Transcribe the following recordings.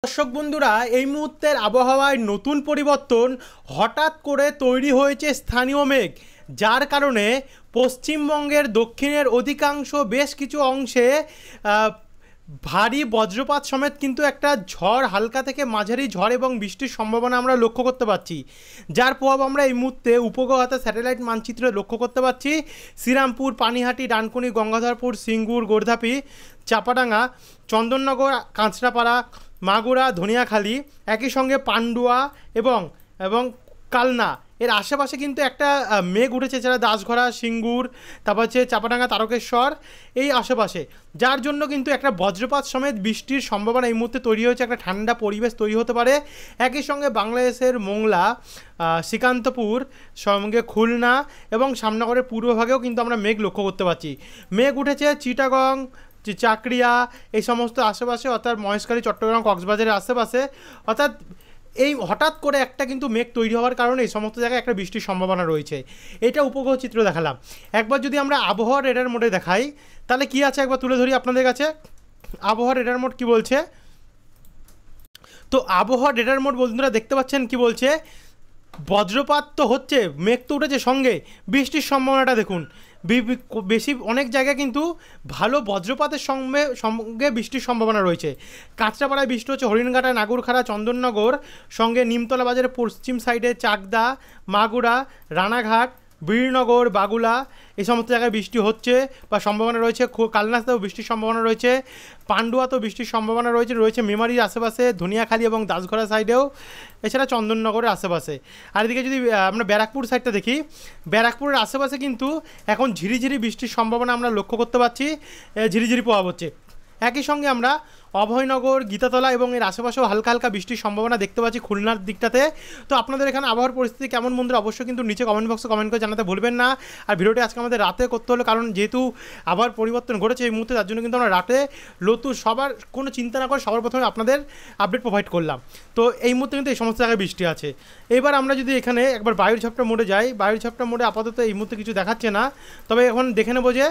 দর্শক বন্ধুরা, এই মুহূর্তের আবহাওয়ায় নতুন পরিবর্তন। হঠাৎ করে তৈরি হয়েছে স্থানীয় মেঘ, যার কারণে পশ্চিমবঙ্গের দক্ষিণের অধিকাংশ বেশ কিছু অংশে ভারী বজ্রপাত সমেত কিন্তু একটা ঝড়, হালকা থেকে মাঝারি ঝড় এবং বৃষ্টির সম্ভাবনা আমরা লক্ষ্য করতে পারছি, যার প্রভাব আমরা এই মুহূর্তে উপগ্রহতে স্যাটেলাইট মানচিত্রে লক্ষ্য করতে পারছি। শ্রীরামপুর, পানিহাটি, ডানকুনি, গঙ্গাধরপুর, সিঙ্গুর, গোর্ধাপি, চাপাডাঙ্গা, চন্দননগর, কাঁচরাপাড়া, মাগুরা, ধনিয়াখালী, একই সঙ্গে পান্ডুয়া এবং এবং কালনা এর আশেপাশে কিন্তু একটা মেঘ উঠেছে, যারা দাসঘরা, সিঙ্গুর, তারপর হচ্ছে চাপাডাঙ্গা, তারকেশ্বর এই আশেপাশে, যার জন্য কিন্তু একটা বজ্রপাত সমেত বৃষ্টির সম্ভাবনা এই মুহূর্তে তৈরি হয়েছে। একটা ঠান্ডা পরিবেশ তৈরি হতে পারে। একই সঙ্গে বাংলাদেশের মোংলা, শ্রীকান্তপুর, সঙ্গে খুলনা এবং শ্যামনগরের পূর্বভাগেও কিন্তু আমরা মেঘ লক্ষ্য করতে পারছি। মেঘ উঠেছে চিটাগং, চাকরিয়া এই সমস্ত আশেপাশে, অর্থাৎ মহেশখালী, চট্টগ্রাম, কক্সবাজারের আশেপাশে। অর্থাৎ এই হঠাৎ করে একটা কিন্তু মেঘ তৈরি হওয়ার কারণে এই সমস্ত জায়গায় একটা বৃষ্টির সম্ভাবনা রয়েছে। এটা উপগ্রহ চিত্র দেখালাম। একবার যদি আমরা আবহাওয়া রেডার মোডে দেখাই, তাহলে কি আছে একবার তুলে ধরি আপনাদের কাছে। আবহাওয়া রেডার মোড কি বলছে? তো আবহাওয়া রেডার মোড বন্ধুরা দেখতে পাচ্ছেন কি বলছে। বজ্রপাত তো হচ্ছে, মেঘ তো উঠেছে, সঙ্গে বৃষ্টির সম্ভাবনাটা দেখুন। বেশি অনেক জায়গায় কিন্তু ভালো বজ্রপাতের সঙ্গে সঙ্গে বৃষ্টির সম্ভাবনা রয়েছে। কাঁচরাপাড়ায় বৃষ্টি হচ্ছে, হরিণঘাটা, নাগরখাড়া, চন্দননগর, সঙ্গে নিমতলা বাজারের পশ্চিম সাইডে চাকদা, মাগুরা, রানাঘাট, বীরনগর, বাগুলা এই সমস্ত জায়গায় বৃষ্টি হচ্ছে বা সম্ভাবনা রয়েছে। কালনাতেও বৃষ্টির সম্ভাবনা রয়েছে, পান্ডুয়াতেও বৃষ্টির সম্ভাবনা রয়েছে মেমারির আশেপাশে, ধনিয়াখালী এবং দাসঘরা সাইডেও, এছাড়া চন্দননগরের আশেপাশে। আর এদিকে যদি আমরা ব্যারাকপুর সাইডটা দেখি, ব্যারাকপুরের আশেপাশে কিন্তু এখন ঝিরিঝিরি বৃষ্টির সম্ভাবনা আমরা লক্ষ্য করতে পারছি, ঝিরিঝিরি প্রভাব হচ্ছে। একই সঙ্গে আমরা অভয়নগর, গীতাতলা এবং এর আশেপাশেও হালকা হালকা বৃষ্টির সম্ভাবনা দেখতে পাচ্ছি খুলনার দিকটাতে। তো আপনাদের এখানে আবহাওয়ার পরিস্থিতি কেমন বন্ধুরা অবশ্যই কিন্তু নিচে কমেন্ট বক্সে কমেন্ট করে জানাতে ভুলবেন না। আর ভিডিওটি আজকে আমাদের রাতে করতে হলো, কারণ যেহেতু আবহাওয়ার পরিবর্তন ঘটেছে এই মুহূর্তে, তার জন্য কিন্তু আমরা রাতে সবার কোনো চিন্তা না করে সবার প্রথমে আপনাদের আপডেট প্রোভাইড করলাম। তো এই মুহূর্তে কিন্তু এই সমস্ত জায়গায় বৃষ্টি আছে। এবার আমরা যদি এখানে একবার বায়ুর ঝাপটা মোডে যাই, বায়ুর ঝাপটা মোডে আপাতত এই মুহূর্তে কিছু দেখাচ্ছে না, তবে এখন দেখে নেবো যে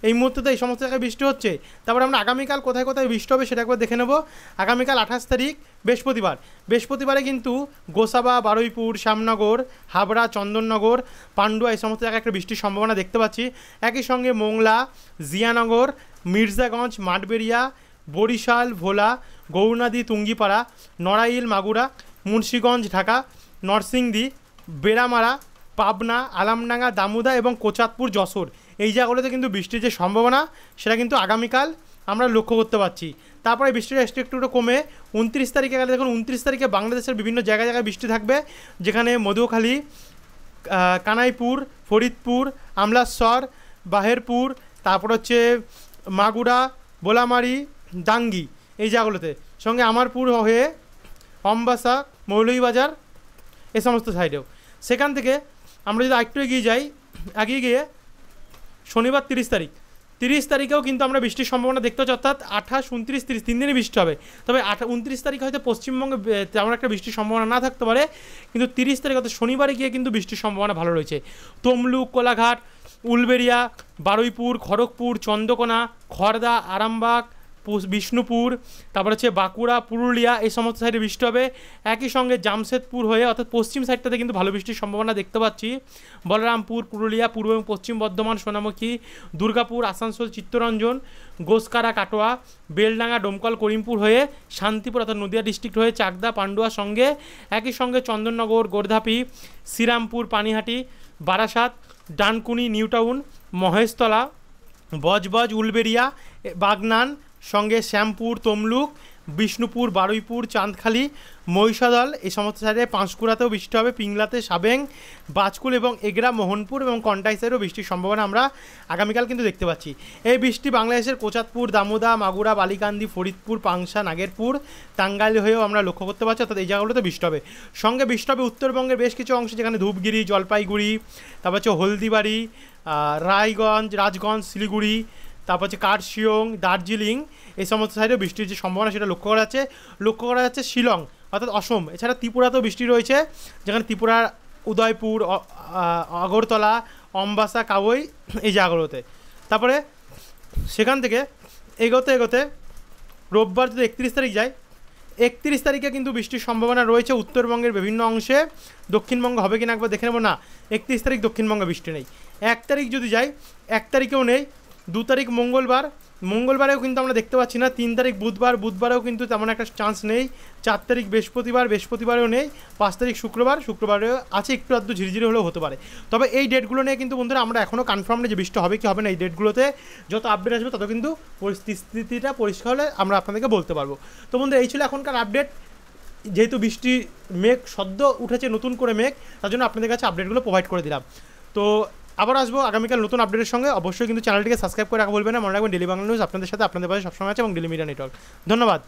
এই মুহূর্তে তো এই সমস্ত জায়গায় বৃষ্টি হচ্ছে। তারপর আমরা আগামীকাল কোথায় কোথায় বৃষ্টি হবে সেটা একবার দেখে নেব। আগামীকাল 28 তারিখ বৃহস্পতিবারে কিন্তু গোসাবা, বারুইপুর, শ্যামনগর, হাবড়া, চন্দননগর, পান্ডুয়া এই সমস্ত জায়গায় একটা বৃষ্টির সম্ভাবনা দেখতে পাচ্ছি। একই সঙ্গে মোংলা, জিয়ানগর, মির্জাগঞ্জ, মাঠবেড়িয়া, বরিশাল, ভোলা, গৌরনদী, তুঙ্গিপাড়া, নড়াইল, মাগুরা, মুন্সীগঞ্জ, ঢাকা, নরসিংদী, বেড়ামারা, পাবনা, আলামডাঙ্গা, দামুদা এবং কোচাতপুর, যশোর এই জায়গাগুলোতে কিন্তু বৃষ্টির যে সম্ভাবনা সেটা কিন্তু আগামীকাল আমরা লক্ষ্য করতে পারছি। তারপরে বৃষ্টিটা একটু কমে 29 তারিখে গেলে দেখুন, 29 তারিখে বাংলাদেশের বিভিন্ন জায়গায় জায়গায় বৃষ্টি থাকবে, যেখানে মধুখালী, কানাইপুর, ফরিদপুর, আমলাশ্বর, বাহেরপুর, তারপর হচ্ছে মাগুরা, বোলামারি, ডাঙ্গি এই জায়গাগুলোতে, সঙ্গে আমারপুর হয়ে অম্বাসা, মৌলভীবাজার এই সমস্ত সাইডেও। সেখান থেকে আমরা যদি আরেকটু এগিয়ে গিয়ে শনিবার 30 তারিখেও কিন্তু আমরা বৃষ্টির সম্ভাবনা দেখতে পাচ্ছি, অর্থাৎ 28, 29, 30 তিন দিনই বৃষ্টি হবে। তবে 29 তারিখ হয়তো পশ্চিমবঙ্গে তেমন একটা বৃষ্টির সম্ভাবনা না থাকতে পারে, কিন্তু 30 তারিখ অর্থাৎ শনিবারে গিয়ে কিন্তু বৃষ্টির সম্ভাবনা ভালো রয়েছে। তমলুক, কোলাঘাট, উলবেড়িয়া, বারুইপুর, খড়গপুর, চন্দ্রকোনা, খড়দা, আরামবাগ, বিষ্ণুপুর, তারপর হচ্ছে বাঁকুড়া, পুরুলিয়া এই সমস্ত সাইডে বৃষ্টি হবে। একই সঙ্গে জামশেদপুর হয়ে অর্থাৎ পশ্চিম সাইডটাতে কিন্তু ভালো বৃষ্টির সম্ভাবনা দেখতে পাচ্ছি। বলরামপুর, পুরুলিয়া, পূর্ব এবং পশ্চিম বর্ধমান, সোনামুখী, দুর্গাপুর, আসানসোল, চিত্তরঞ্জন, গোসকারা, কাটোয়া, বেলডাঙ্গা, ডোমকল, করিমপুর হয়ে শান্তিপুর অর্থাৎ নদিয়া ডিস্ট্রিক্ট হয়ে চাকদা, পান্ডুয়া, সঙ্গে একই সঙ্গে চন্দননগর, গোর্ধাপি, শ্রীরামপুর, পানিহাটি, বারাসাত, ডানকুনি, নিউটাউন, মহেশতলা, বজবজ, উলবেড়িয়া, বাগনান, সঙ্গে শ্যামপুর, তমলুক, বিষ্ণুপুর, বারুইপুর, চাঁদখালি, মহিষাদল এই সমস্ত সাইডে, পাঁশকুড়াতেও বৃষ্টি হবে, পিংলাতে, সাবেং, বাজকুল এবং এগরা, মোহনপুর এবং কন্টাই সাইডেও বৃষ্টির সম্ভাবনা আমরা আগামীকাল কিন্তু দেখতে পাচ্ছি। এই বৃষ্টি বাংলাদেশের কোচাতপুর, দামোদা, মাগুরা, বালিকান্দি, ফরিদপুর, পাংশা, নাগেরপুর, টাঙ্গাইল হয়েও আমরা লক্ষ্য করতে পারছি, অর্থাৎ এই জায়গাগুলোতে বৃষ্টি হবে। সঙ্গে বৃষ্টি হবে উত্তরবঙ্গের বেশ কিছু অংশে, যেখানে ধূপগিরি, জলপাইগুড়ি, তারপর হচ্ছে হলদিবাড়ি, রায়গঞ্জ, রাজগঞ্জ, শিলিগুড়ি, তারপর হচ্ছে কার্শিয়ং, দার্জিলিং এই সমস্ত সাইডে বৃষ্টির যে সম্ভাবনা সেটা লক্ষ্য করা যাচ্ছে শিলং অর্থাৎ অসম, এছাড়া ত্রিপুরাতেও বৃষ্টি রয়েছে, যেখানে ত্রিপুরার উদয়পুর, আগরতলা, অম্বাসা, কাওই এই জায়গাগুলোতে। তারপরে সেখান থেকে এগোতে রোববার যদি 31 তারিখ যায়, 31 তারিখে কিন্তু বৃষ্টির সম্ভাবনা রয়েছে উত্তরবঙ্গের বিভিন্ন অংশে। দক্ষিণবঙ্গ হবে কিনা একবার দেখে নেবো। না, 31 তারিখ দক্ষিণবঙ্গে বৃষ্টি নেই। 1 তারিখ যদি যাই, 1 তারিখেও নেই। 2 তারিখ মঙ্গলবারেও কিন্তু আমরা দেখতে পাচ্ছি না। 3 তারিখ বুধবারেও কিন্তু তেমন একটা চান্স নেই। 4 তারিখ বৃহস্পতিবারেও নেই। 5 তারিখ শুক্রবারেও আছে, একটু আধটু ঝিরিঝিরি হলেও হতে পারে। তবে এই ডেটগুলো নিয়ে কিন্তু বন্ধুরা আমরা এখনও কনফার্ম নেই যে বৃষ্টি হবে কি হবে না। এই ডেটগুলোতে যত আপডেট আসবে তত কিন্তু পরিস্থিতিটা পরিষ্কার হলে আমরা আপনাদেরকে বলতে পারবো। তো বন্ধুরা এই ছিল এখনকার আপডেট। যেহেতু বৃষ্টি মেঘ সদ্য উঠেছে, নতুন করে মেঘ, তার জন্য আপনাদের কাছে আপডেটগুলো প্রোভাইড করে দিলাম। তো আবার আসবো আগামীকাল নতুন আপডেটের সঙ্গে। অবশ্যই কিন্তু চ্যানেলটিকে সাবস্ক্রাইব করে রাখা বলবেন না। মনে রাখবেন ডেলি বাংলা নিউজ আপনাদের সাথে, আপনাদের পাশে সবসময় আছে, এবং ডেলি মিডিয়া নেটওয়ার্ক। ধন্যবাদ।